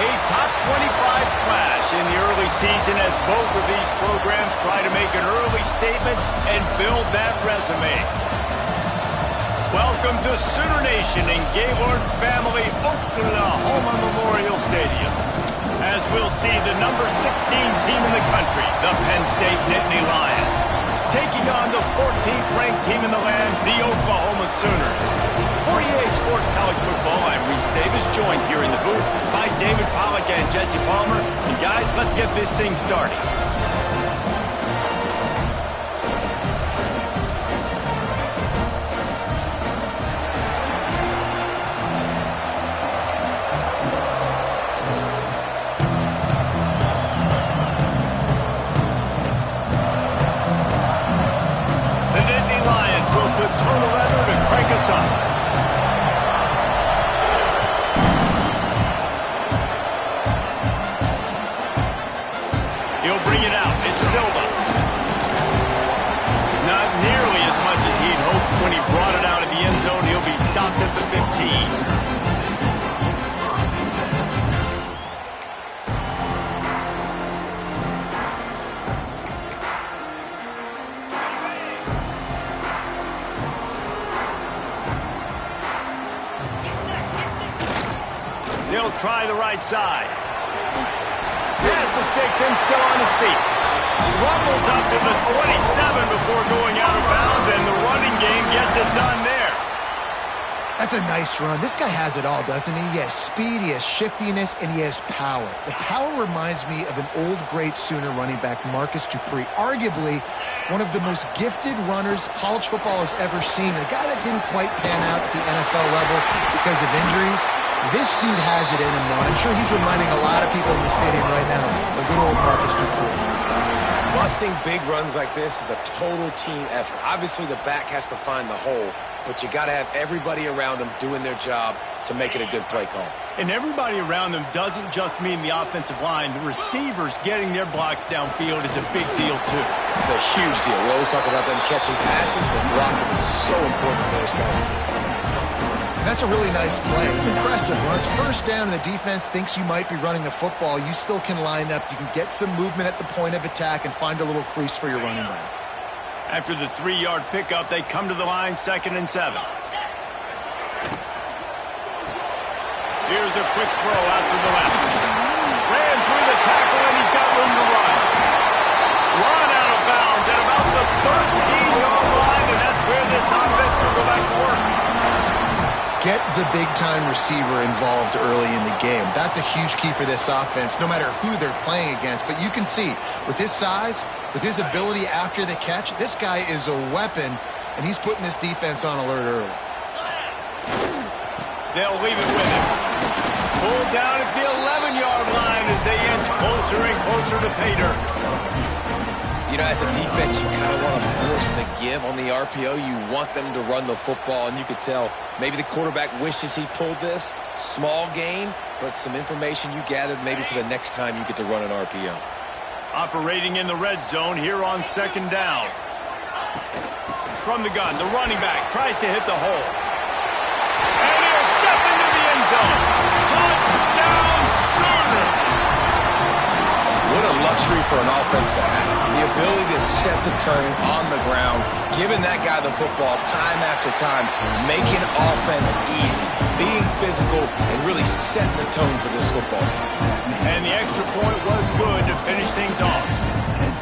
A top 25 clash in the early season as both of these programs try to make an early statement and build that resume. Welcome to Sooner Nation in Gaylord Family Oklahoma Memorial Stadium. As we'll see the number 16 team in the country, the Penn State Nittany Lions, taking on the 14th ranked team in the land, the Oklahoma Sooners. For EA Sports College Football, I'm Reese Davis, joined here in the booth by David Pollack and Jesse Palmer. And guys, let's get this thing started. The Nittany Lions will put total leather to crank us up. Bring it out. It's Silva. Not nearly as much as he'd hoped when he brought it out of the end zone. He'll be stopped at the 15. They'll try the right side. Pass the sticks and still on his feet. Rumbles up to the 27 before going out of bounds, and the running game gets it done there. That's a nice run. This guy has it all, doesn't he? He has speed, he has shiftiness, and he has power. The power reminds me of an old great Sooner running back, Marcus Dupree, arguably one of the most gifted runners college football has ever seen. A guy that didn't quite pan out at the NFL level because of injuries. This dude has it in him, though. I'm sure he's reminding a lot of people in the stadium right now of good old Marcus Dupree. Busting big runs like this is a total team effort. Obviously, the back has to find the hole, but you got to have everybody around them doing their job to make it a good play call. And everybody around them doesn't just mean the offensive line. The receivers getting their blocks downfield is a big deal, too. It's a huge deal. We always talk about them catching passes, but blocking is so important for those guys. That's a really nice play. It's impressive. When it's first down and the defense thinks you might be running a football, you still can line up. You can get some movement at the point of attack and find a little crease for your running back. After the 3-yard pickup, they come to the line, 2nd and 7. Here's a quick throw out to the left. Ran through the tackle, and he's got room to run. Run out of bounds at about the 13-yard line, and that's where this offense will go back to work. Get the big-time receiver involved early in the game. That's a huge key for this offense, no matter who they're playing against. But you can see, with his size, with his ability after the catch, this guy is a weapon, and he's putting this defense on alert early. They'll leave it with him. Pulled down at the 11-yard line as they inch closer and closer to pay dirt. You know, as a defense, you kind of want to force the give on the RPO. You want them to run the football, and you could tell maybe the quarterback wishes he pulled this. Small gain, but some information you gathered maybe for the next time you get to run an RPO. Operating in the red zone here on 2nd down. From the gun, the running back tries to hit the hole. And he'll step into the end zone. Touchdown, Sooners! What a luxury for an offense to have. The ability to set the tone on the ground, giving that guy the football time after time, making offense easy, being physical, and really setting the tone for this football game. And the extra point was good to finish things off.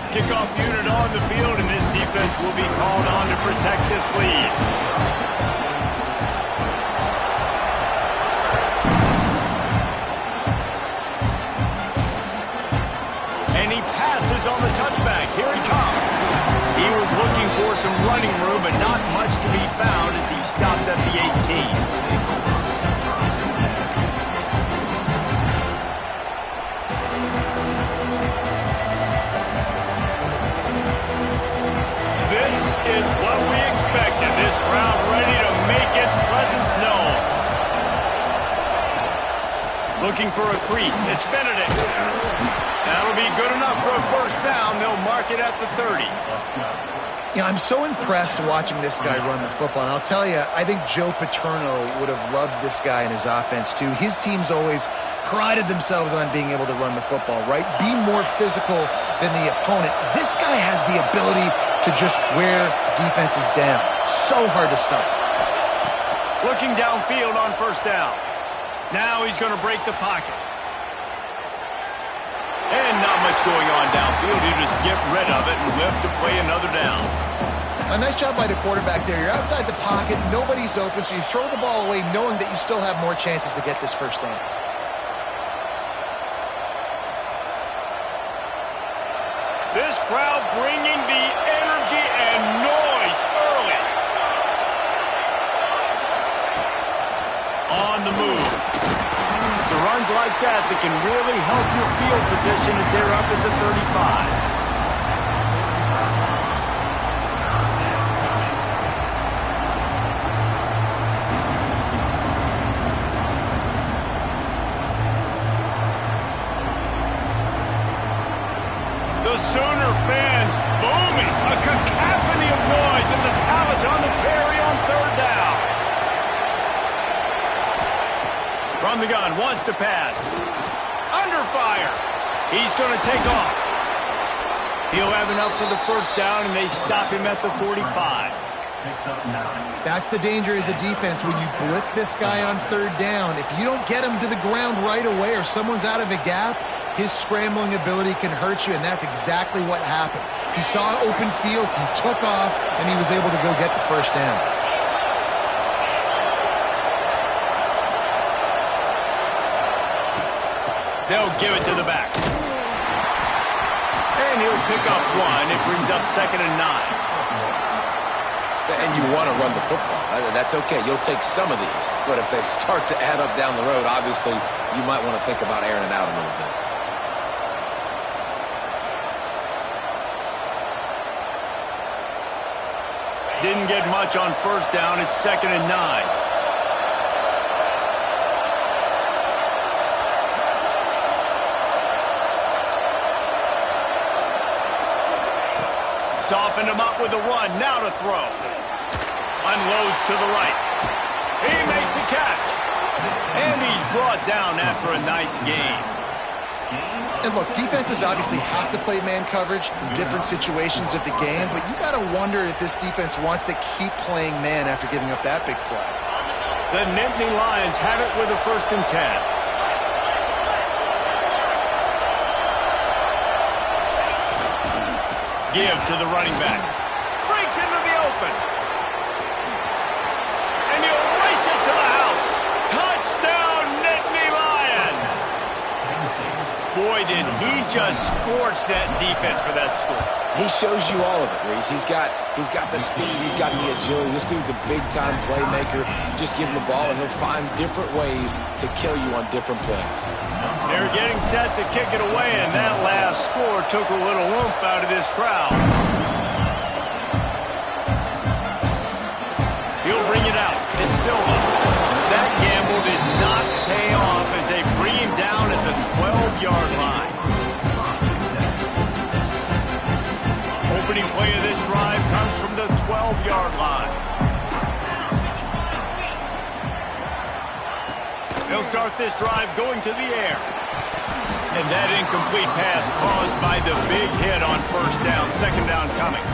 Kickoff unit on the field, and this defense will be called on to protect this lead. And he passes on the touchback. Here he comes. He was looking for some running room, but not much to be found as he stopped at the 18. This is what we expected. This crowd ready to make its presence known. Looking for a crease. It's Benedict. That'll be good enough for a first down. They'll mark it at the 30. Yeah, I'm so impressed watching this guy run the football. And I'll tell you, I think Joe Paterno would have loved this guy in his offense too. His teams always prided themselves on being able to run the football, right? Be more physical than the opponent. This guy has the ability to just wear defenses down. So hard to stop. Looking downfield on first down. Now he's going to break the pocket. And not much going on downfield. You just get rid of it and whip to play another down. A nice job by the quarterback there. You're outside the pocket, nobody's open, so you throw the ball away knowing that you still have more chances to get this first down. This crowd bringing the energy and noise early. On the move. So runs like that can really help your field position as they're up at the 35. The Sooner fans booming. A cacophony of noise in the Palace on the Prairie on third down. From the gun, wants to pass. Under fire. He's going to take off. He'll have enough for the first down, and they stop him at the 45. That's the danger as a defense when you blitz this guy on third down. If you don't get him to the ground right away or someone's out of a gap, his scrambling ability can hurt you, and that's exactly what happened. He saw open field, he took off, and he was able to go get the first down. They'll give it to the back. And he'll pick up one. It brings up 2nd and 9. And you want to run the football. That's okay. You'll take some of these. But if they start to add up down the road, obviously, you might want to think about airing it out a little bit. Didn't get much on first down. It's 2nd and 9. Softened him up with a run. Now to throw. Unloads to the right. He makes a catch. And he's brought down after a nice gain. And look, defenses obviously have to play man coverage in different situations of the game, but you got to wonder if this defense wants to keep playing man after giving up that big play. The Nittany Lions have it with a 1st and 10. Give to the running back. Breaks into the open. And he'll race it to the house. Touchdown, Nittany Lions. Boy, did he just scorch that defense for that score. He shows you all of it, Reese. He's got the speed. He's got the agility. This dude's a big-time playmaker. Just give him the ball, and he'll find different ways to kill you on different plays. They're getting set to kick it away, and that last score took a little oomph out of this crowd. He'll bring it out. It's Silva. That gamble did not pay off as they bring him down at the 12-yard line. Opening play of this drive comes from the 12-yard line. They'll start this drive going to the air. And that incomplete pass caused by the big hit on first down. 2nd down coming.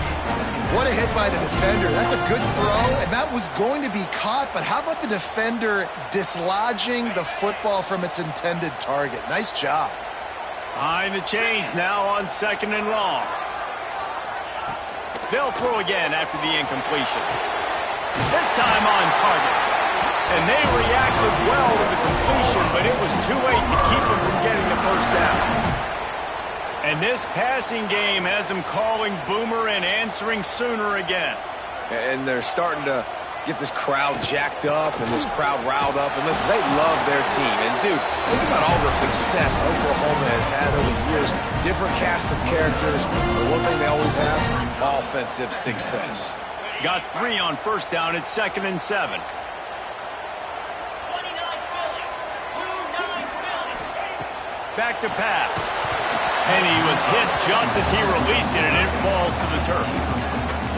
What a hit by the defender. That's a good throw, and that was going to be caught, but how about the defender dislodging the football from its intended target? Nice job. Behind the chains now on 2nd and long. They'll throw again after the incompletion. This time on target. And they reacted well to the completion, but it was too late to keep them from getting the first down. And this passing game has them calling Boomer and answering Sooner again. And they're starting to get this crowd jacked up and this crowd riled up. And listen, they love their team. And, dude, think about all the success Oklahoma has had over the years. Different cast of characters. But one thing they always have, offensive success. Got 3 on first down at 2nd and 7. Back to pass. And he was hit just as he released it, and it falls to the turf.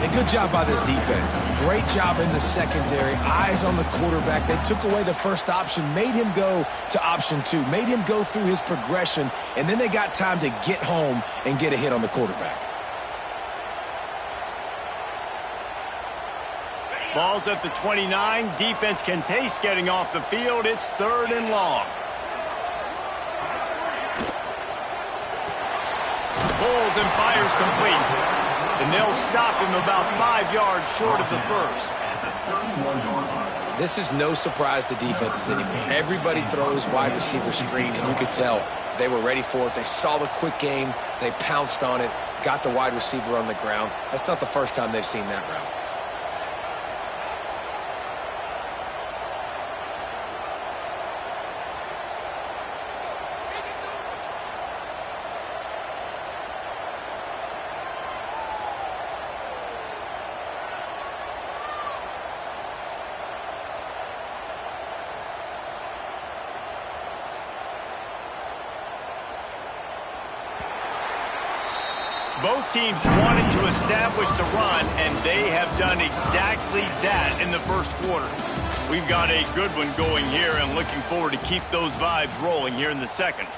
And good job by this defense. Great job in the secondary. Eyes on the quarterback. They took away the first option, made him go to option 2, made him go through his progression, and then they got time to get home and get a hit on the quarterback. Ball's at the 29. Defense can taste getting off the field. It's 3rd and long. Pulls and fires complete. And they'll stop him about 5 yards short of the first. This is no surprise to defenses anymore. Everybody throws wide receiver screens, and you could tell they were ready for it. They saw the quick game. They pounced on it, got the wide receiver on the ground. That's not the first time they've seen that route. Both teams wanted to establish the run, and they have done exactly that in the first quarter. We've got a good one going here, and looking forward to keep those vibes rolling here in the second.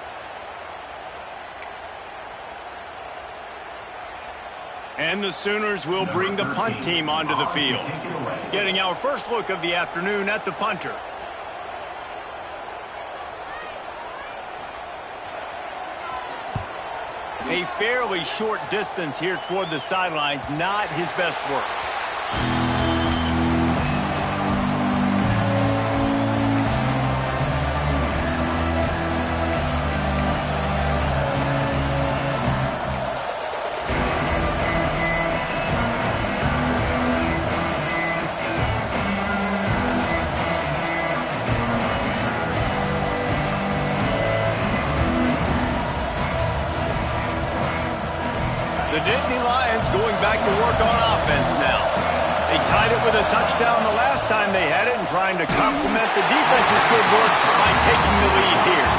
And the Sooners will bring the punt team onto the field. Getting our first look of the afternoon at the punter. A fairly short distance here toward the sidelines, not his best work. The Nittany Lions going back to work on offense now. They tied it with a touchdown the last time they had it and trying to complement the defense's good work by taking the lead here.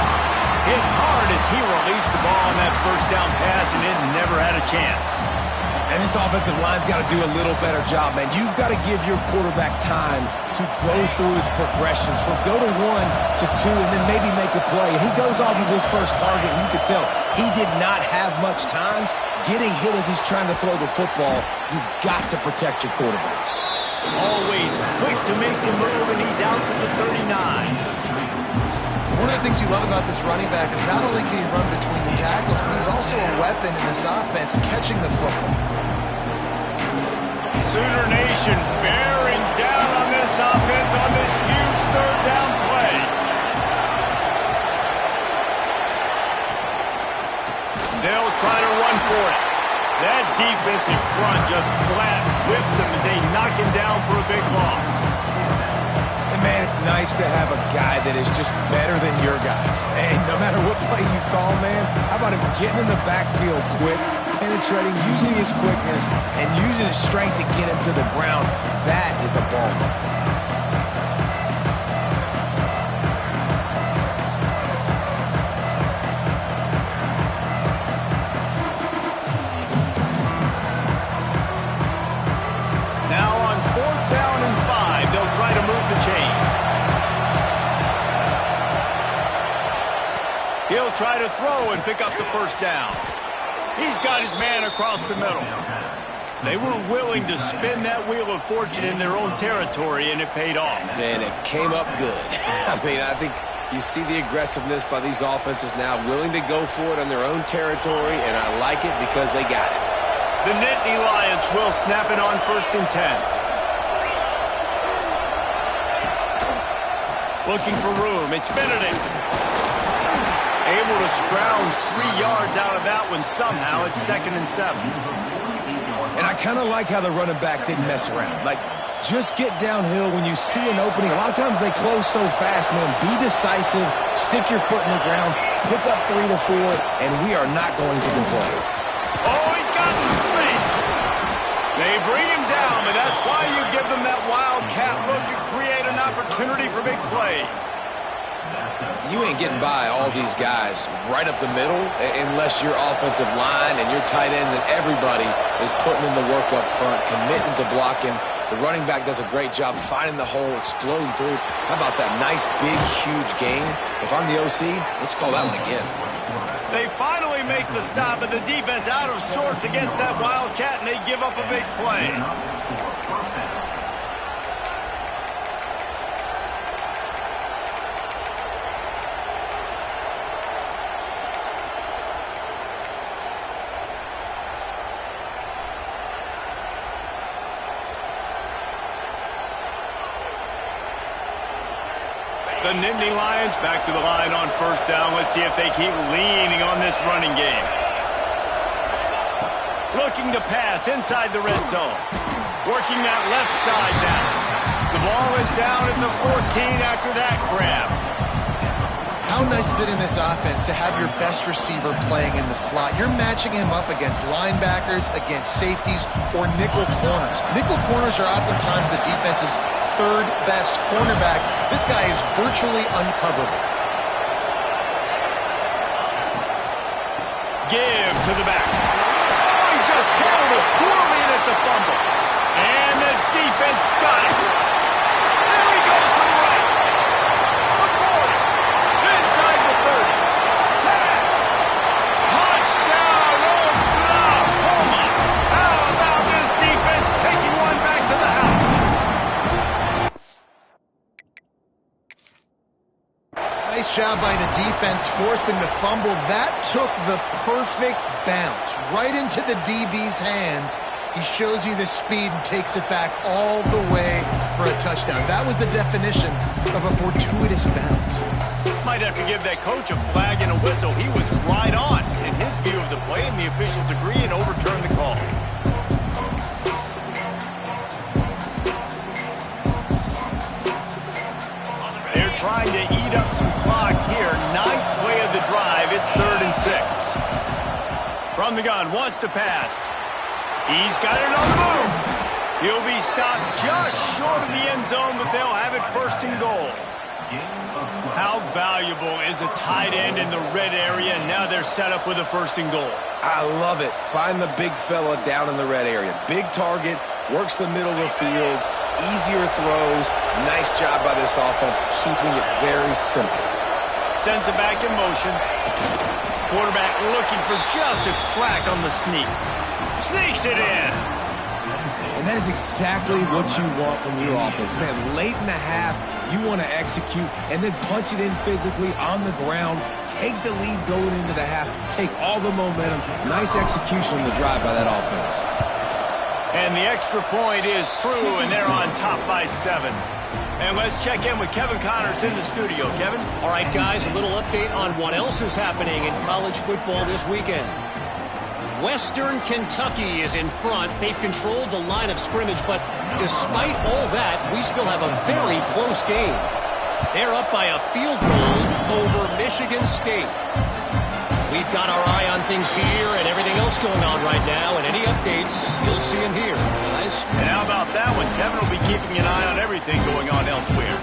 Hit hard as he released the ball on that first down pass, and it never had a chance. And this offensive line's got to do a little better job, man. You've got to give your quarterback time to go through his progressions. From go to 1 to 2 and then maybe make a play. And he goes off of his first target, and you could tell he did not have much time. Getting hit as he's trying to throw the football, you've got to protect your quarterback. Always quick to make the move, and he's out to the 39. One of the things you love about this running back is not only can he run between the tackles, but he's also a weapon in this offense catching the football. Sooner Nation bearing down on this offense on this huge 3rd down play. They'll try to run for it. That defensive front just flat whipped them as they knock him down for a big loss. And man, it's nice to have a guy that is just better than your guys. And no matter what play you call, man, how about him getting in the backfield quick, penetrating, using his quickness, and using his strength to get him to the ground. That is a ball. Now on 4th down and 5, they'll try to move the chains. He'll try to throw and pick up the first down. He's got his man across the middle. They were willing to spin that wheel of fortune in their own territory, and it paid off. Man, it came up good. I mean, I think you see the aggressiveness by these offenses now, willing to go for it on their own territory, and I like it because they got it. The Nittany Lions will snap it on 1st and 10. Looking for room. It's Benedict. Able to scrounge 3 yards out of that one somehow. It's 2nd and 7. And I kind of like how the running back didn't mess around. Like, just get downhill when you see an opening. A lot of times they close so fast, man. Be decisive. Stick your foot in the ground. Pick up 3 to 4, and we are not going to complain. Oh, he's got some space. They bring him down, and that's why you give them that wildcat look to create an opportunity for big plays. You ain't getting by all these guys right up the middle unless your offensive line and your tight ends and everybody is putting in the work up front, committing to blocking. The running back does a great job finding the hole, exploding through. How about that nice, big, huge gain? If I'm the OC, let's call that one again. They finally make the stop, and the defense out of sorts against that Wildcat, and they give up a big play. The Nittany Lions back to the line on first down. Let's see if they keep leaning on this running game. Looking to pass inside the red zone. Working that left side now. The ball is down at the 14 after that grab. How nice is it in this offense to have your best receiver playing in the slot? You're matching him up against linebackers, against safeties, or nickel corners. Nickel corners are oftentimes the defense's third best cornerback. This guy is virtually uncoverable. Give to the back. Oh, he just handled it poorly, and it's a fumble. And the defense got it. There he goes to the right. The 40. Inside the 30. 10. Touchdown, Oklahoma. How about this defense taking one back to the house? Nice job by the defense forcing the fumble. That took the perfect bounce right into the DB's hands. He shows you the speed and takes it back all the way for a touchdown. That was the definition of a fortuitous bounce. Might have to give that coach a flag and a whistle. He was right on in his view of the play, and the officials agree and overturn the call. They're trying to eat up some clock here. Ninth play of the drive. It's 3rd and 6. From the gun, wants to pass. He's got it on the move. He'll be stopped just short of the end zone, but they'll have it 1st and goal. How valuable is a tight end in the red area? And now they're set up with a 1st and goal. I love it. Find the big fella down in the red area. Big target, works the middle of the field, easier throws. Nice job by this offense, keeping it very simple. Sends it back in motion. Quarterback looking for just a crack on the sneak. Sneaks it in. And that is exactly what you want from your offense. Man, late in the half, you want to execute and then punch it in physically on the ground. Take the lead going into the half. Take all the momentum. Nice execution on the drive by that offense. And the extra point is true, and they're on top by 7. And let's check in with Kevin Connors in the studio. Kevin? All right, guys, a little update on what else is happening in college football this weekend. Western Kentucky is in front. They've controlled the line of scrimmage, but despite all that, we still have a very close game. They're up by a field goal over Michigan State. We've got our eye on things here and everything else going on right now, and any updates you'll see and hear, guys. And how about that one? Kevin will be keeping an eye on everything going on elsewhere.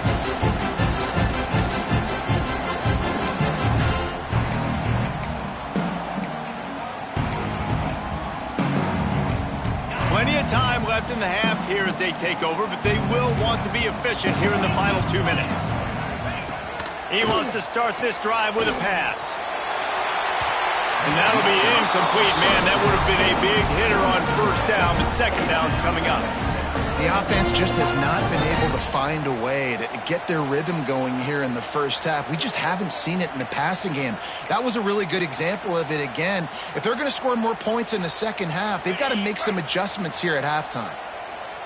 Plenty of time left in the half here as they take over, but they will want to be efficient here in the final 2 minutes. He wants to start this drive with a pass. And that'll be incomplete, man. That would have been a big hitter on 1st down, but 2nd down's coming up. The offense just has not been able to find a way to get their rhythm going here in the 1st half. We just haven't seen it in the passing game. That was a really good example of it again. If they're going to score more points in the 2nd half, they've got to make some adjustments here at halftime.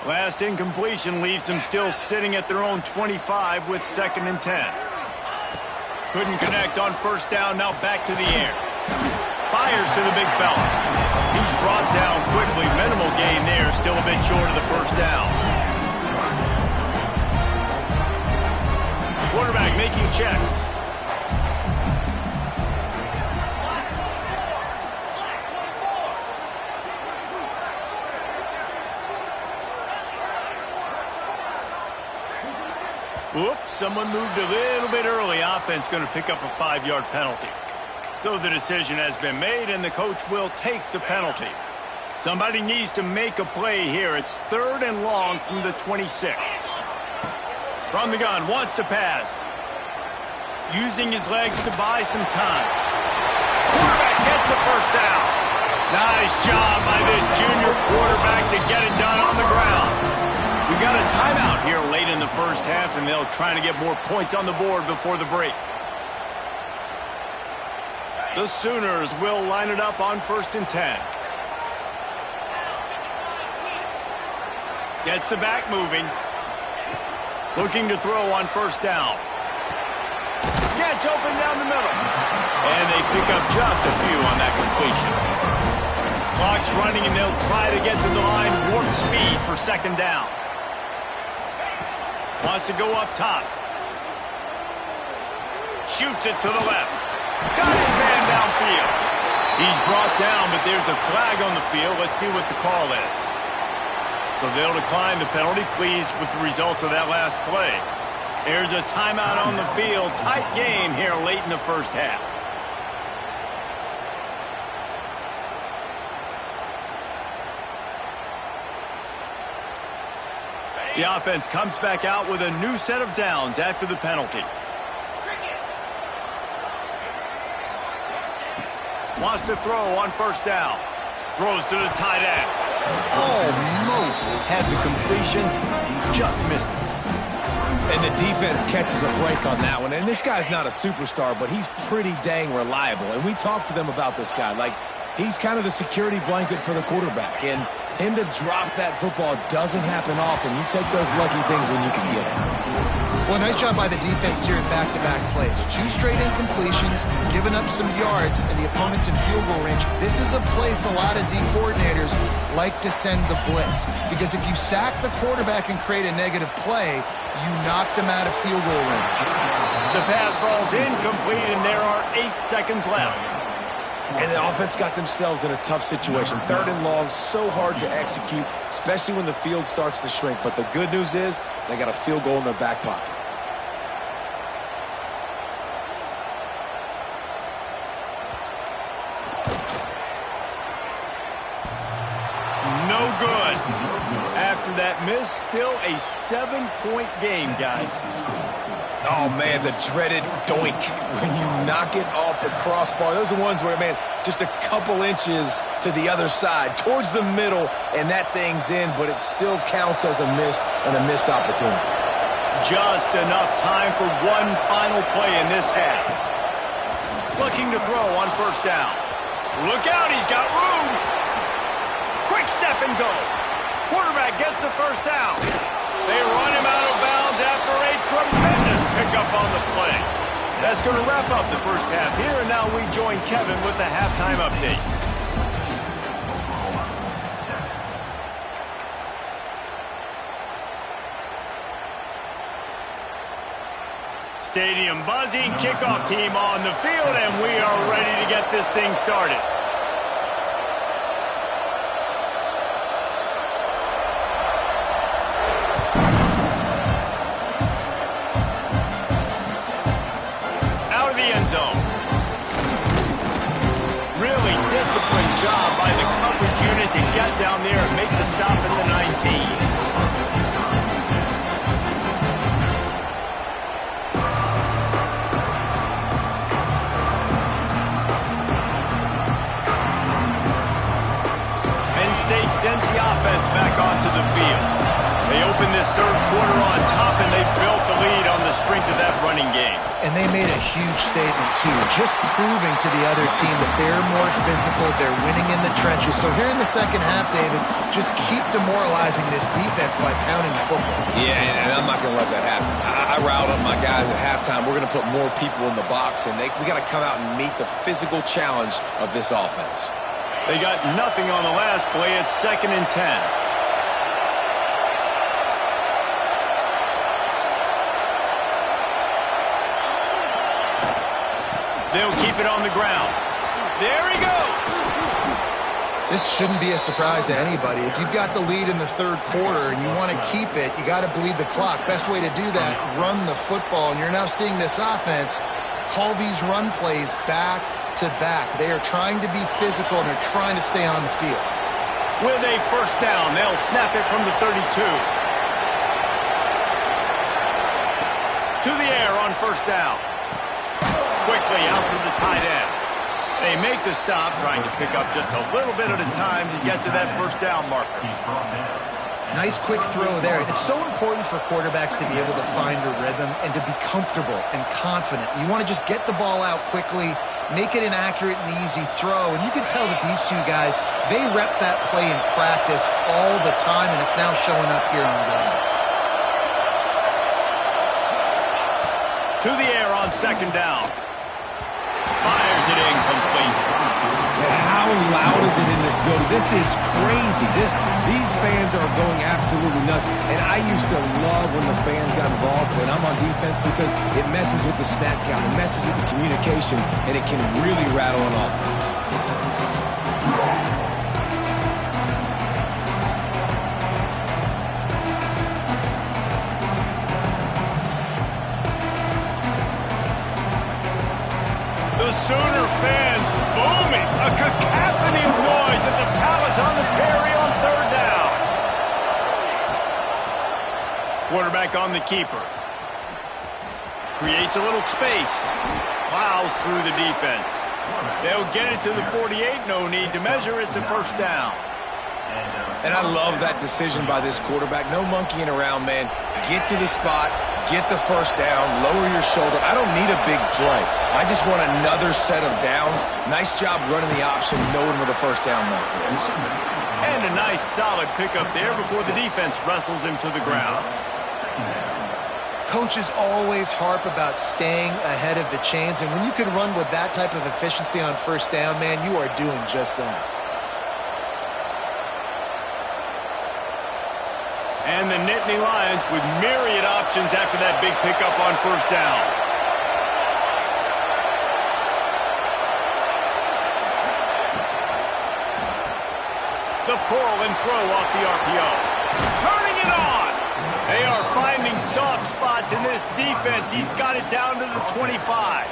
Last incompletion leaves them still sitting at their own 25 with 2nd and 10. Couldn't connect on 1st down, now back to the air. Fires to the big fella. He's brought down quickly. Minimal gain there. Still a bit short of the 1st down. Quarterback making checks. Whoops. Someone moved a little bit early. Offense going to pick up a 5-yard penalty. So the decision has been made, and the coach will take the penalty. Somebody needs to make a play here. It's 3rd and long from the 26. From the gun, wants to pass. Using his legs to buy some time. Quarterback gets the first down. Nice job by this junior quarterback to get it done on the ground. We've got a timeout here late in the first half, and they'll try to get more points on the board before the break. The Sooners will line it up on 1st and 10. Gets the back moving. Looking to throw on 1st down. Gets open down the middle. And they pick up just a few on that completion. Clock's running, and they'll try to get to the line warp speed for 2nd down. Wants to go up top. Shoots it to the left. Got his man downfield. He's brought down, but there's a flag on the field. Let's see what the call is. So they'll decline the penalty, pleased with the results of that last play. There's a timeout on the field. Tight game here late in the first half. The offense comes back out with a new set of downs after the penalty. Wants to throw on 1st down. Throws to the tight end. Almost had the completion. Just missed it. And the defense catches a break on that one. And this guy's not a superstar, but he's pretty dang reliable. And we talked to them about this guy. Like, he's kind of the security blanket for the quarterback. And him to drop that football doesn't happen often. You take those lucky things when you can get it. Well, nice job by the defense here in back-to-back plays. 2 straight incompletions, giving up some yards, and the opponent's in field goal range. This is a place a lot of D coordinators like to send the blitz, because if you sack the quarterback and create a negative play, you knock them out of field goal range. The pass falls incomplete, and there are 8 seconds left. And the offense got themselves in a tough situation. 3rd and long, so hard to execute, especially when the field starts to shrink. But the good news is they got a field goal in their back pocket. No good. After that miss, still a 7-point game, guys. Oh, man, the dreaded doink when you knock it off the crossbar. Those are ones where, man, just a couple inches to the other side, towards the middle, and that thing's in, but it still counts as a missed opportunity. Just enough time for one final play in this half. Looking to throw on 1st down. Look out, he's got room. Quick step and go. Quarterback gets the 1st down. They run him out of bounds after a tremendous pickup on the play. That's going to wrap up the first half here, and now we join Kevin with the halftime update. Stadium buzzing, kickoff team on the field, and we are ready to get this thing started. Really disciplined job by the coverage unit to get down there and make the stop at the 19. Penn State sends the offense back onto the field. They open this 3rd quarter on top, and they've built the lead on the strength of that running game. And they made a huge statement, too, just proving to the other team that they're more physical, they're winning in the trenches. So here in the second half, David, just keep demoralizing this defense by pounding the football. Yeah, and I'm not going to let that happen. I riled up my guys at halftime. We're going to put more people in the box, and we got to come out and meet the physical challenge of this offense. They got nothing on the last play. It's 2nd and 10. They'll keep it on the ground. There he goes. This shouldn't be a surprise to anybody. If you've got the lead in the third quarter and you want to keep it, you got to bleed the clock. Best way to do that, run the football. And you're now seeing this offense call these run plays back to back. They are trying to be physical and they're trying to stay on the field. With a first down, they'll snap it from the 32. To the air on first down. Quickly out to the tight end. They make the stop, trying to pick up just a little bit at a time to get to that first down marker. Nice quick throw there. It's so important for quarterbacks to be able to find a rhythm and to be comfortable and confident. You want to just get the ball out quickly, make it an accurate and easy throw. And you can tell that these two guys, they rep that play in practice all the time, and it's now showing up here on game. To the air on second down. Fires it incomplete. And how loud is it in this building? This is crazy. These fans are going absolutely nuts. And I used to love when the fans got involved when I'm on defense because it messes with the snap count, it messes with the communication, and it can really rattle an offense. The Sooner fans booming, a cacophony of noise at the Palace on the Prairie on third down. Quarterback on the keeper. Creates a little space. Plows through the defense. They'll get it to the 48, no need to measure, it's a first down. And I love that decision by this quarterback. No monkeying around, man. Get to the spot, get the first down, lower your shoulder. I don't need a big play. I just want another set of downs. Nice job running the option, knowing where the first down marker is. And a nice solid pickup there before the defense wrestles him to the ground. Coaches always harp about staying ahead of the chains, and when you can run with that type of efficiency on first down, man, you are doing just that. And the Nittany Lions with myriad options after that big pickup on first down. The pull and throw off the RPO. Turning it on! They are finding soft spots in this defense. He's got it down to the 25.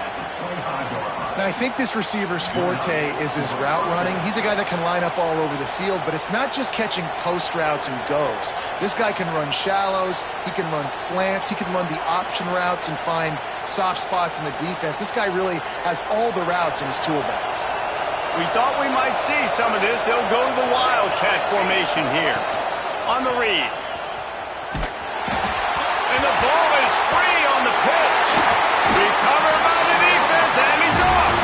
Now, I think this receiver's forte is his route running. He's a guy that can line up all over the field, but it's not just catching post routes and goes. This guy can run shallows, he can run slants, he can run the option routes and find soft spots in the defense. This guy really has all the routes in his toolbox. We thought we might see some of this. They'll go to the Wildcat formation here. On the read. And the ball is free on the pitch. Recovered by the defense, and he's off.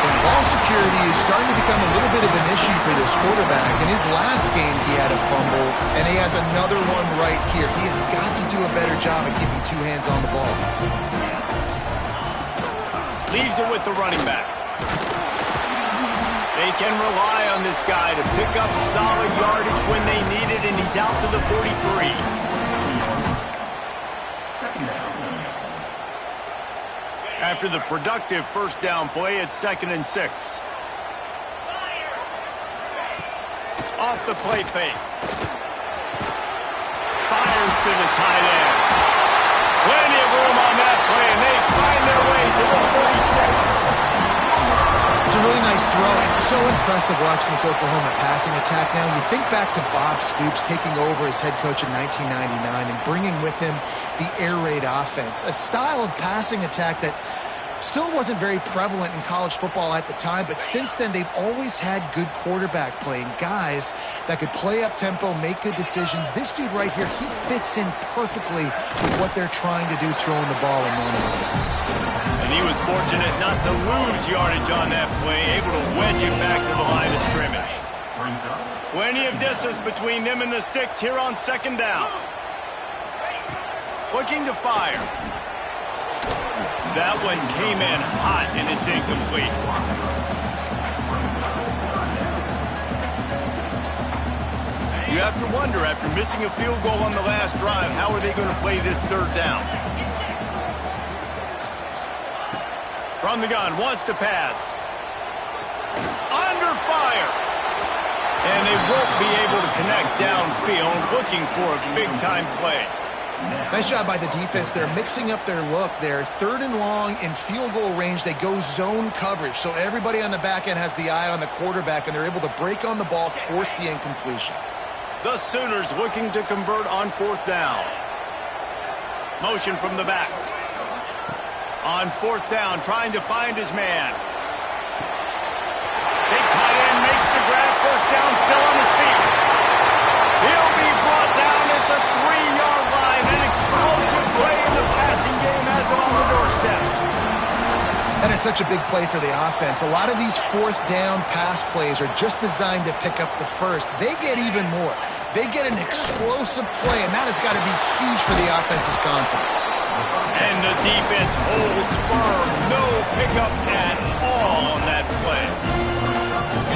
And ball security is starting to become a little bit of an issue for this quarterback. In his last game, he had a fumble, and he has another one right here. He has got to do a better job of keeping two hands on the ball. Leaves it with the running back. They can rely on this guy to pick up solid yardage when they need it, and he's out to the 43. After the productive first down play, it's 2nd and 6. Off the play fake. Fires to the tight end. Plenty of room on that play, and they find their way to the 36. It's a really nice throw. It's so impressive watching this Oklahoma passing attack now. You think back to Bob Stoops taking over as head coach in 1999 and bringing with him the air raid offense, a style of passing attack that still wasn't very prevalent in college football at the time, but since then they've always had good quarterback play and guys that could play up tempo, make good decisions. This dude right here, he fits in perfectly with what they're trying to do throwing the ball in normal. And he was fortunate not to lose yardage on that play, able to wedge it back to the line of scrimmage. Plenty of distance between them and the sticks here on 2nd down. Looking to fire. That one came in hot, and it's incomplete. You have to wonder, after missing a field goal on the last drive, how are they going to play this third down? From the gun, wants to pass. Under fire. And they won't be able to connect downfield, looking for a big-time play. Nice job by the defense. They're mixing up their look there. 3rd and long in field goal range. They go zone coverage. So everybody on the back end has the eye on the quarterback, and they're able to break on the ball, force the incompletion. The Sooners looking to convert on 4th down. Motion from the back. On 4th down, trying to find his man. Big tight end makes the grab. 1st down, still on his feet. He'll be brought down at the 3-yard line. An explosive play in the passing game has him on the doorstep. That is such a big play for the offense. A lot of these 4th down pass plays are just designed to pick up the first. They get even more. They get an explosive play, and that has got to be huge for the offense's confidence. And the defense holds firm. No pickup at all on that play.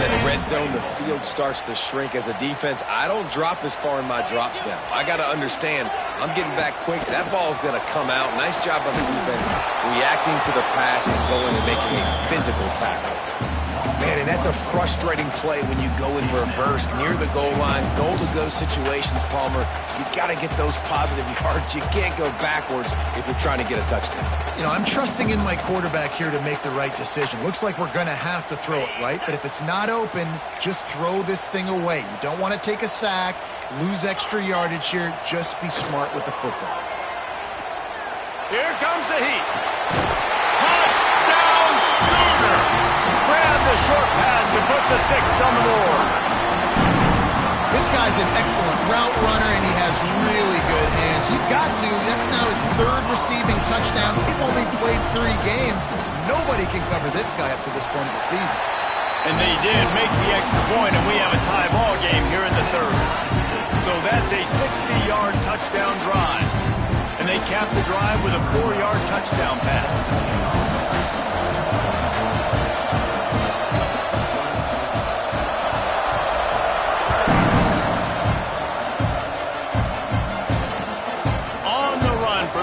In the red zone, the field starts to shrink. As a defense, I don't drop as far in my drops now. I got to understand, I'm getting back quick. That ball's going to come out. Nice job by the defense reacting to the pass and going and making a physical tackle. Man, and that's a frustrating play when you go in reverse near the goal line, goal-to-go situations, Palmer. You got to get those positive yards. You can't go backwards if you're trying to get a touchdown. You know, I'm trusting in my quarterback here to make the right decision. Looks like we're going to have to throw it, right? But if it's not open, just throw this thing away. You don't want to take a sack, lose extra yardage here. Just be smart with the football. Here comes the heat. Touchdown, Sooners! Grab the short pass to put the 6 on the board. This guy's an excellent route runner, and he has really good hands. You've got to. That's now his 3rd receiving touchdown. They've only played 3 games. Nobody can cover this guy up to this point of the season. And they did make the extra point, and we have a tie ball game here in the 3rd. So that's a 60-yard touchdown drive. And they cap the drive with a 4-yard touchdown pass.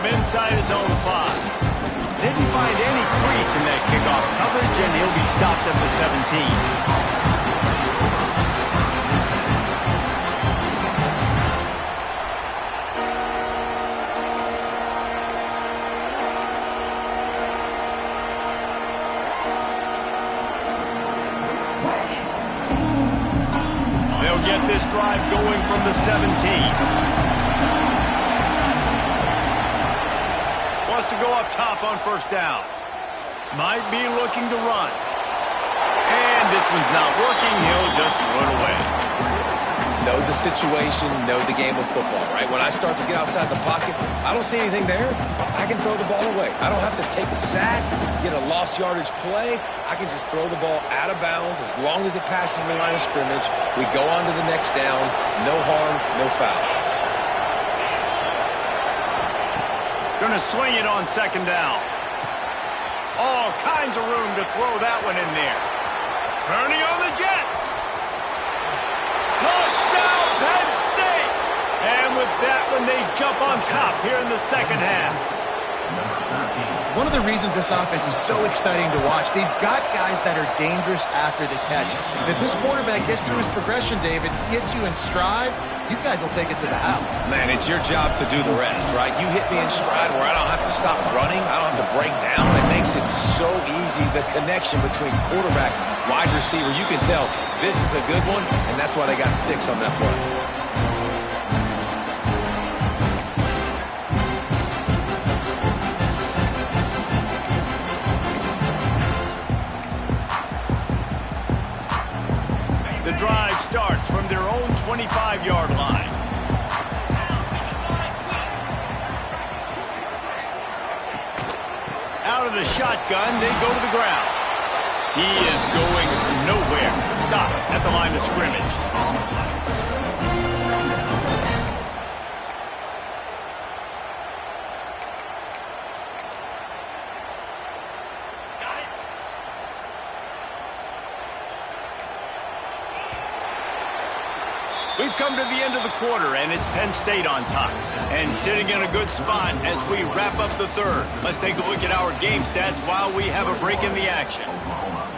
Inside his own 5. Didn't find any crease in that kickoff coverage, and he'll be stopped at the 17. They'll get this drive going from the 17. To go up top on 1st down. Might be looking to run. And this one's not working. He'll just throw it away. Know the situation, know the game of football, right? When I start to get outside the pocket, I don't see anything there. I can throw the ball away. I don't have to take a sack, get a lost yardage play. I can just throw the ball out of bounds as long as it passes the line of scrimmage. We go on to the next down. No harm, no foul. Going to swing it on 2nd down. All kinds of room to throw that one in there. Turning on the Jets. Touchdown, Penn State. And with that one, they jump on top here in the 2nd half. One of the reasons this offense is so exciting to watch, they've got guys that are dangerous after the catch. And if this quarterback gets through his progression, David, hits you in stride, these guys will take it to the house. Man, it's your job to do the rest, right? You hit me in stride where I don't have to stop running. I don't have to break down. It makes it so easy. The connection between quarterback, wide receiver, you can tell this is a good one, and that's why they got 6 on that play. The drive starts from their own 25-yard line. Out of the shotgun, they go to the ground. He is going nowhere. Stop at the line of scrimmage. We've come to the end of the quarter, and it's Penn State on top. And sitting in a good spot as we wrap up the third. Let's take a look at our game stats while we have a break in the action.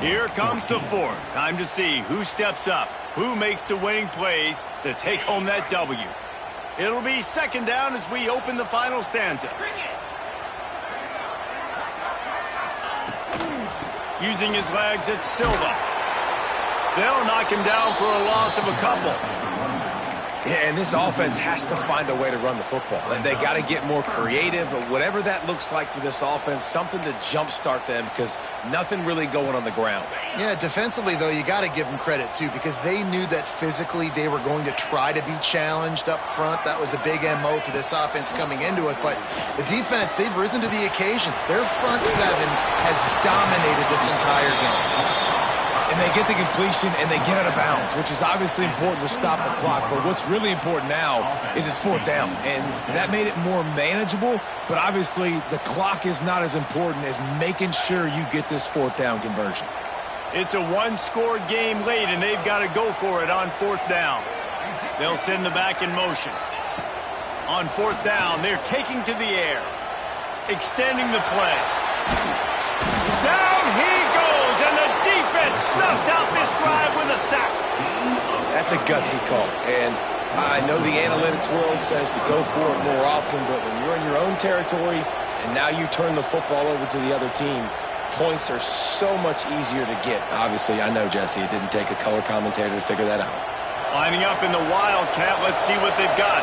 Here comes the fourth. Time to see who steps up, who makes the winning plays to take home that W. It'll be second down as we open the final stanza. Using his legs, it's Silva. They'll knock him down for a loss of a couple. Yeah, and this offense has to find a way to run the football. And they got to get more creative, but whatever that looks like for this offense, something to jumpstart them because nothing really going on the ground. Yeah, defensively, though, you got to give them credit, too, because they knew that physically they were going to try to be challenged up front. That was a big MO for this offense coming into it. But the defense, they've risen to the occasion. Their front seven has dominated this entire game. And they get the completion, and they get out of bounds, which is obviously important to stop the clock. But what's really important now is it's fourth down. And that made it more manageable, but obviously the clock is not as important as making sure you get this fourth down conversion. It's a one-score game late, and they've got to go for it on fourth down. They'll send the back in motion. On fourth down, they're taking to the air. Extending the play. Down he goes, and the defense stuffs out this drive with a sack. That's a gutsy call, and I know the analytics world says to go for it more often, but when you're in your own territory and now you turn the football over to the other team, points are so much easier to get. Obviously, I know, Jesse, it didn't take a color commentator to figure that out. Lining up in the Wildcat, let's see what they've got.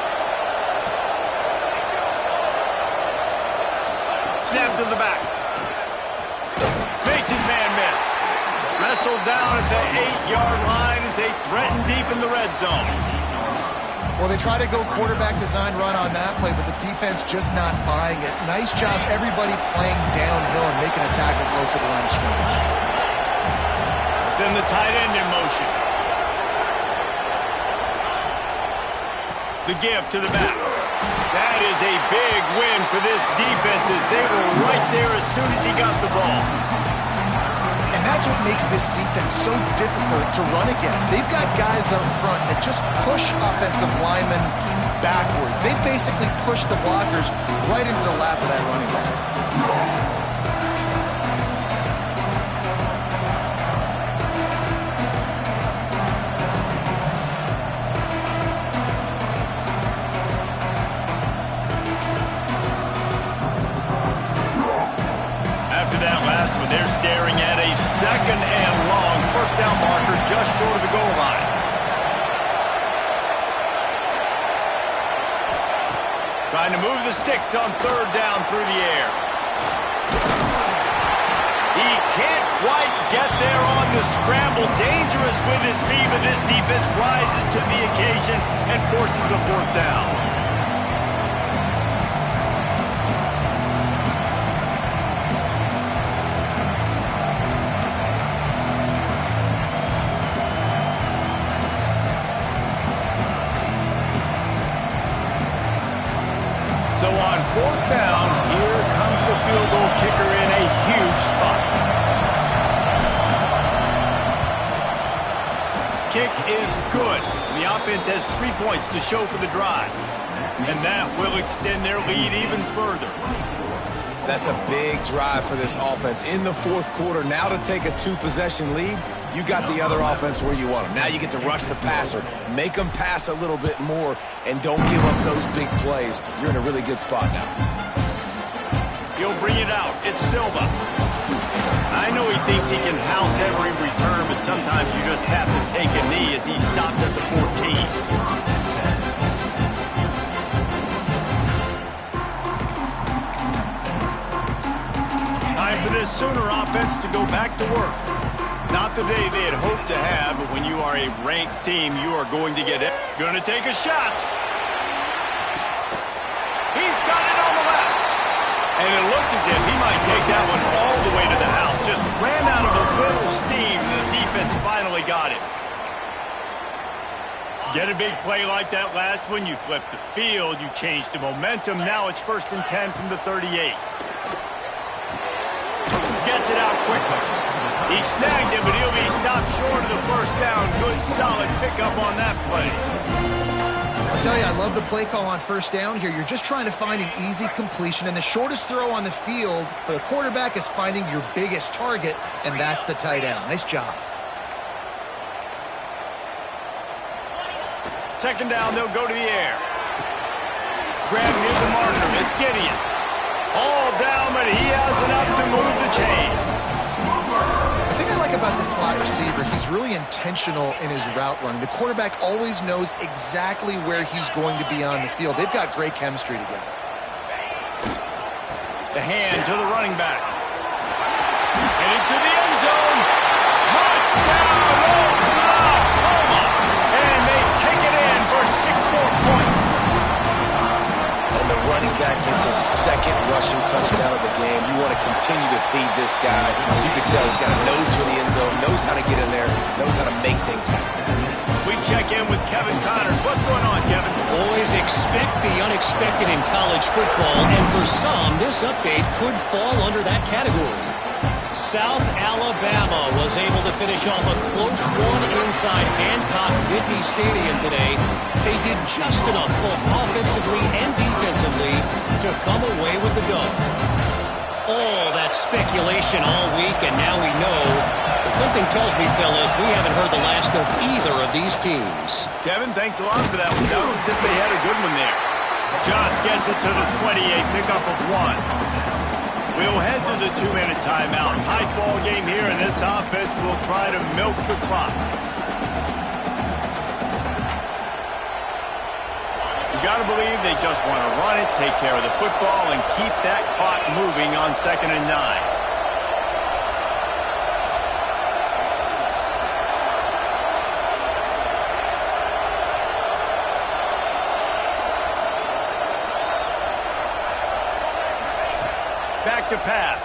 Snap to the back. Makes his man miss. Wrestled down at the 8-yard line as they threaten deep in the red zone. Well, they try to go quarterback design run on that play, but the defense just not buying it. Nice job, everybody playing downhill and making a tackle close to the line of scrimmage. Send the tight end in motion. The give to the back. That is a big win for this defense as they were right there as soon as he got the ball. And that's what makes this defense so difficult to run against. They've got guys up front that just push offensive linemen backwards. They basically push the blockers right into the lap of that running back. They're staring at a second and long first down marker just short of the goal line. Trying to move the sticks on third down through the air. He can't quite get there on the scramble. Dangerous with his feet, but this defense rises to the occasion and forces a fourth down. So on fourth down, here comes the field goal kicker in a huge spot. Kick is good. The offense has 3 points to show for the drive. And that will extend their lead even further. That's a big drive for this offense in the fourth quarter. Now to take a 2-possession lead, you got the other offense where you want them. Now you get to rush the passer, make them pass a little bit more, and don't give up those big plays. You're in a really good spot now. He'll bring it out. It's Silva. I know he thinks he can house every return, but sometimes you just have to take a knee as he stopped at the 14. Time for this Sooner offense to go back to work. Not the day they had hoped to have, but when you are a ranked team, you are going to get it. Going to take a shot. He's got it on the left. And it looked as if he might take that one all the way to the house. Just ran out of a little steam, and the defense finally got it. Get a big play like that last one, you flip the field, you change the momentum. Now it's 1st and 10 from the 38. Gets it out quickly. He snagged it, but he'll be stopped short of the first down. Good, solid pickup on that play. I'll tell you, I love the play call on first down here. You're just trying to find an easy completion, and the shortest throw on the field for the quarterback is finding your biggest target, and that's the tight end. Nice job. Second down, they'll go to the air. Grab near the marker. It's Gideon. All down, but he has enough to move the chains. The thing I like about this slot receiver, he's really intentional in his route running. The quarterback always knows exactly where he's going to be on the field. They've got great chemistry together. The hand to the running back. And into the end zone. Touchdown, Oklahoma! And they take it in for 6 more points. And the running back gets his second rushing touchdown of the game. You want to continue to feed this guy. You can tell he's got a nose for the end zone, knows how to get in there, knows how to make things happen. We check in with Kevin Connors. What's going on, Kevin? Always expect the unexpected in college football, and for some, this update could fall under that category. South Alabama was able to finish off a close one inside Hancock-Whitney Stadium today. They did just enough, both offensively and defensively, to come away with the dub. All that speculation all week, and now we know. But something tells me, fellas, we haven't heard the last of either of these teams. Kevin, thanks a lot for that one. Sounds as if they had a good one there. Just gets it to the 28, pickup of 1. We'll head to the 2-minute timeout. Tight ball game here, and this offense will try to milk the clock. You got to believe they just want to run it, take care of the football, and keep that clock moving on 2nd and 9. Back to pass.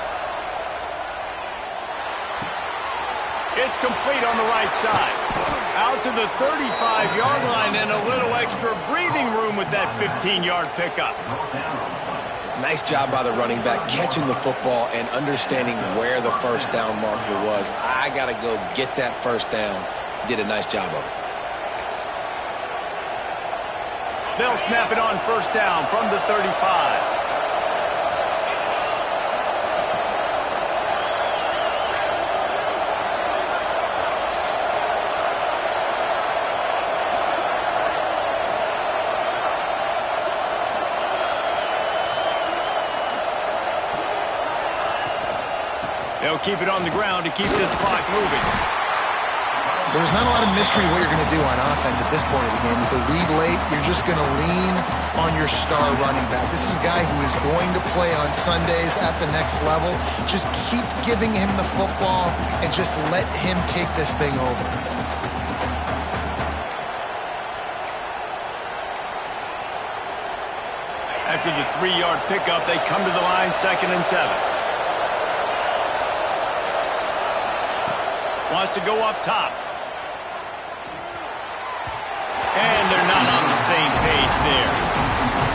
It's complete on the right side. Out to the 35-yard line and a little extra breathing room with that 15-yard pickup. Nice job by the running back, catching the football and understanding where the first down marker was. I got to go get that first down. Did a nice job of it. They'll snap it on first down from the 35. They'll keep it on the ground to keep this clock moving. There's not a lot of mystery what you're going to do on offense at this point of the game. With the lead late, you're just going to lean on your star running back. This is a guy who is going to play on Sundays at the next level. Just keep giving him the football and just let him take this thing over. After the 3-yard pickup, they come to the line 2nd and 7. Wants to go up top. And they're not on the same page there.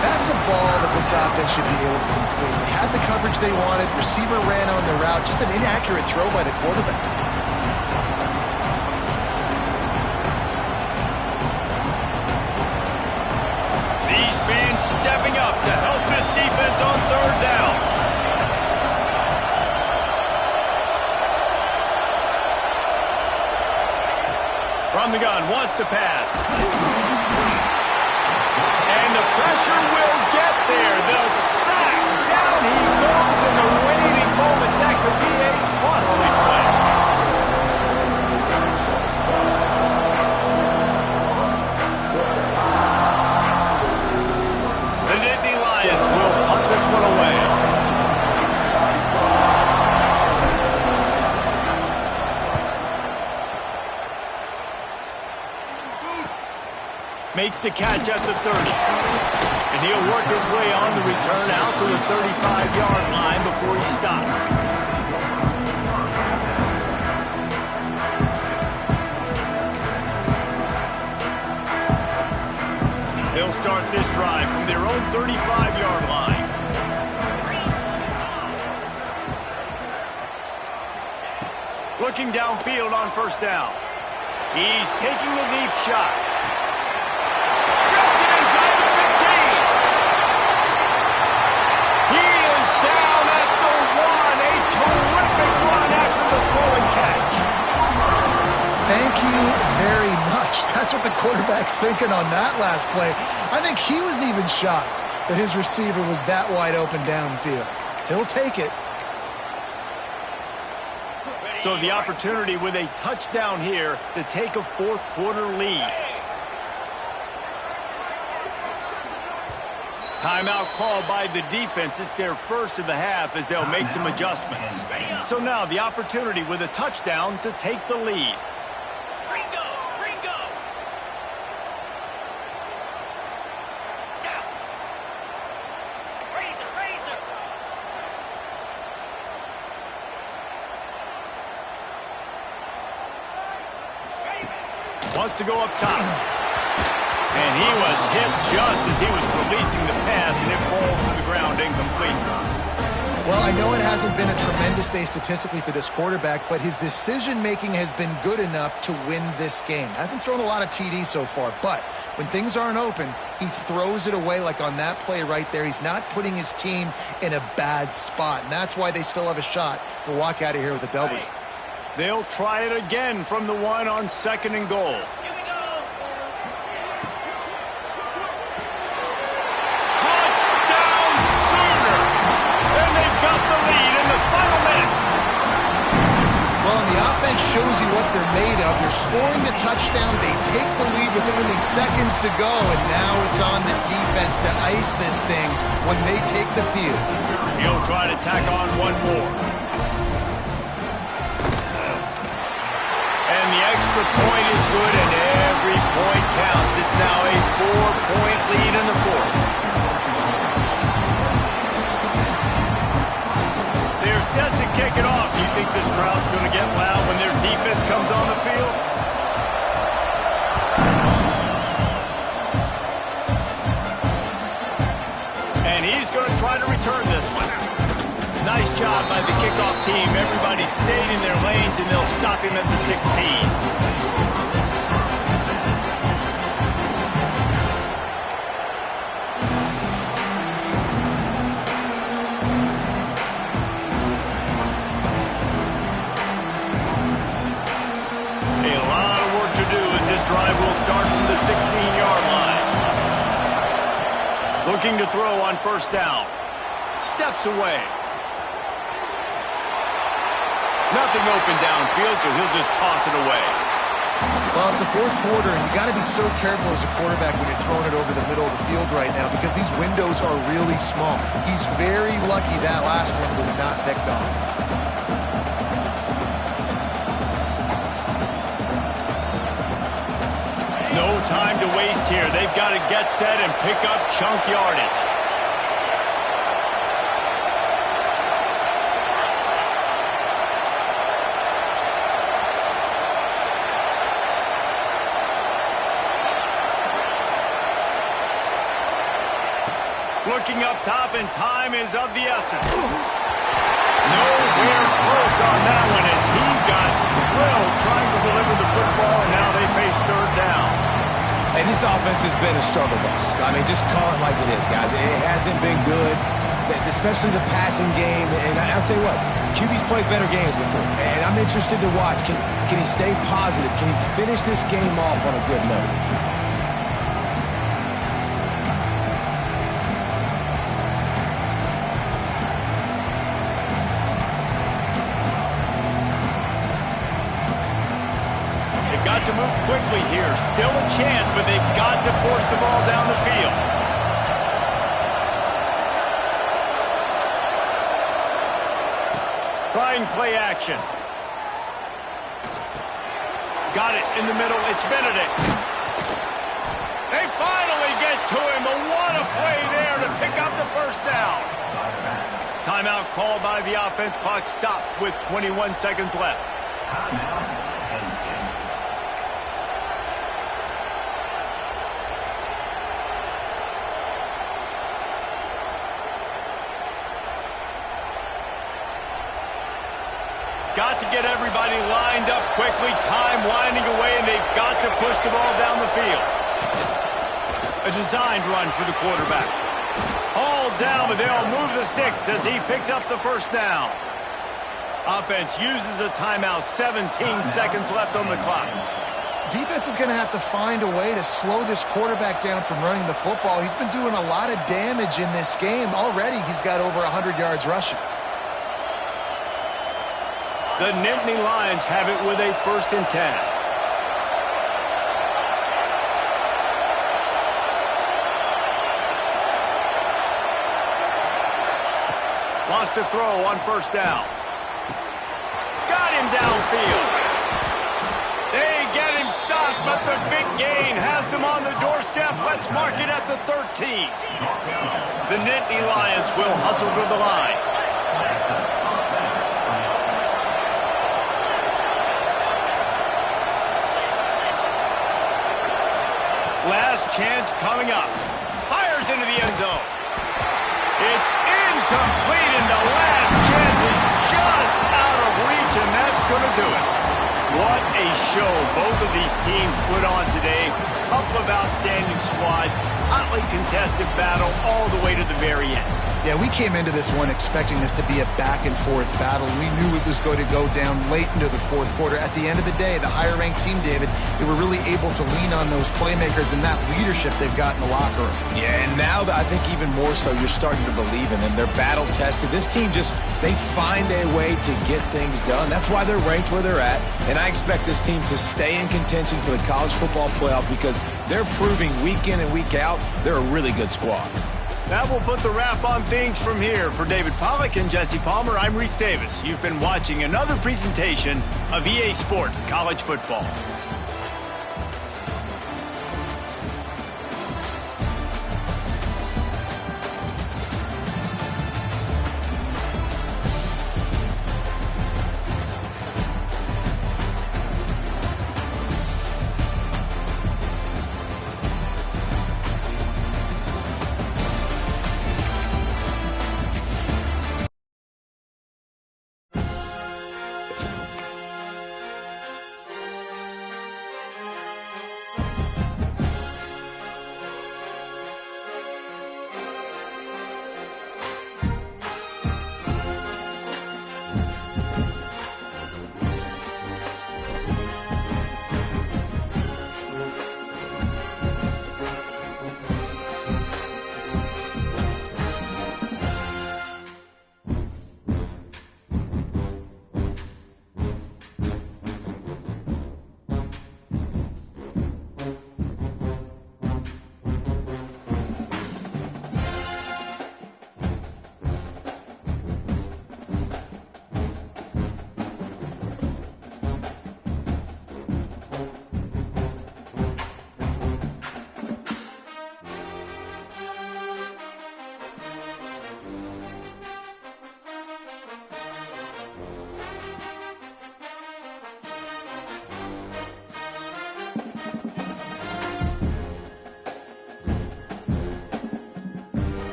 That's a ball that this offense should be able to complete. They had the coverage they wanted. Receiver ran on the route. Just an inaccurate throw by the quarterback. These fans stepping up to help this defense on 3rd down. From the gun, wants to pass. And the pressure will get there. The sack. Down he goes in the waiting moments. That could be a costly play. The Nittany Lions will punt this one away. Makes the catch at the 30. And he'll work his way on the return out to the 35-yard line before he stops. They'll start this drive from their own 35-yard line. Looking downfield on first down. He's taking the deep shot. Gets it inside the 15. He is down at the 1. A terrific run after the throw and catch. Thank you very much. That's what the quarterback's thinking on that last play. I think he was even shocked that his receiver was that wide open downfield. He'll take it. So the opportunity with a touchdown here to take a fourth quarter lead. Timeout called by the defense. It's their first of the half as they'll make some adjustments. So now the opportunity with a touchdown to take the lead. Wants to go up top. And he was hit just as he was releasing the pass, and it falls to the ground incomplete. Well, I know it hasn't been a tremendous day statistically for this quarterback, but his decision-making has been good enough to win this game. Hasn't thrown a lot of TDs so far, but when things aren't open, he throws it away like on that play right there. He's not putting his team in a bad spot, and that's why they still have a shot to walk out of here with a W. They'll try it again from the 1 on 2nd and goal. Here we go. Touchdown Sooner! And they've got the lead in the final minute. Well, and the offense shows you what they're made of. They're scoring the touchdown. They take the lead with only seconds to go, and now it's on the defense to ice this thing when they take the field. He'll try to tack on one more. And the extra point is good, and every point counts. It's now a 4-point lead in the fourth. They're set to kick it off. Do you think this crowd's going to get loud when their defense comes on the field? And he's going to try to return this one. Nice job by the kickoff team. Everybody stayed in their lanes, and they'll stop him at the 16. A lot of work to do as this drive will start from the 16-yard line. Looking to throw on first down. Steps away. Nothing open downfield, so he'll just toss it away. Well, it's the fourth quarter, and you got to be so careful as a quarterback when you're throwing it over the middle of the field right now because these windows are really small. He's very lucky that last one was not picked off. No time to waste here. They've got to get set and pick up chunk yardage. Looking up top, and time is of the essence. Nowhere close on that one as he got drilled trying to deliver the football, and now they face third down. And this offense has been a struggle bus. I mean, just call it like it is, guys. It hasn't been good, especially the passing game. And I'll tell you what, QB's played better games before. And I'm interested to watch. Can he stay positive? Can he finish this game off on a good note? To move quickly here. Still a chance, but they've got to force the ball down the field. Trying play action. Got it in the middle. It's Benedict. They finally get to him. But what a play there to pick up the first down. Timeout called by the offense. Clock stopped with 21 seconds left. Got to get everybody lined up quickly, time winding away, and they've got to push the ball down the field. A designed run for the quarterback. Hauled down, but they'll move the sticks as he picks up the first down. Offense uses a timeout, 17 seconds left on the clock. Defense is going to have to find a way to slow this quarterback down from running the football. He's been doing a lot of damage in this game. Already, he's got over 100 yards rushing. The Nittany Lions have it with a 1st and 10. Lost to throw on 1st down. Got him downfield. They get him stopped, but the big gain has them on the doorstep. Let's mark it at the 13. The Nittany Lions will hustle to the line. Last chance coming up. Fires into the end zone. It's incomplete, and the last chance is just out of reach, and that's going to do it. What a show both of these teams put on today. Couple of outstanding squads. Hotly contested battle all the way to the very end. Yeah, we came into this one expecting this to be a back-and-forth battle. We knew it was going to go down late into the 4th quarter. At the end of the day, the higher-ranked team, David, they were really able to lean on those playmakers and that leadership they've got in the locker room. Yeah, and now I think even more so, you're starting to believe in them. They're battle-tested. This team they find a way to get things done. That's why they're ranked where they're at. And I expect this team to stay in contention for the college football playoff because they're proving week in and week out they're a really good squad. That will put the wrap on things from here. For David Pollack and Jesse Palmer, I'm Reese Davis. You've been watching another presentation of EA Sports College Football.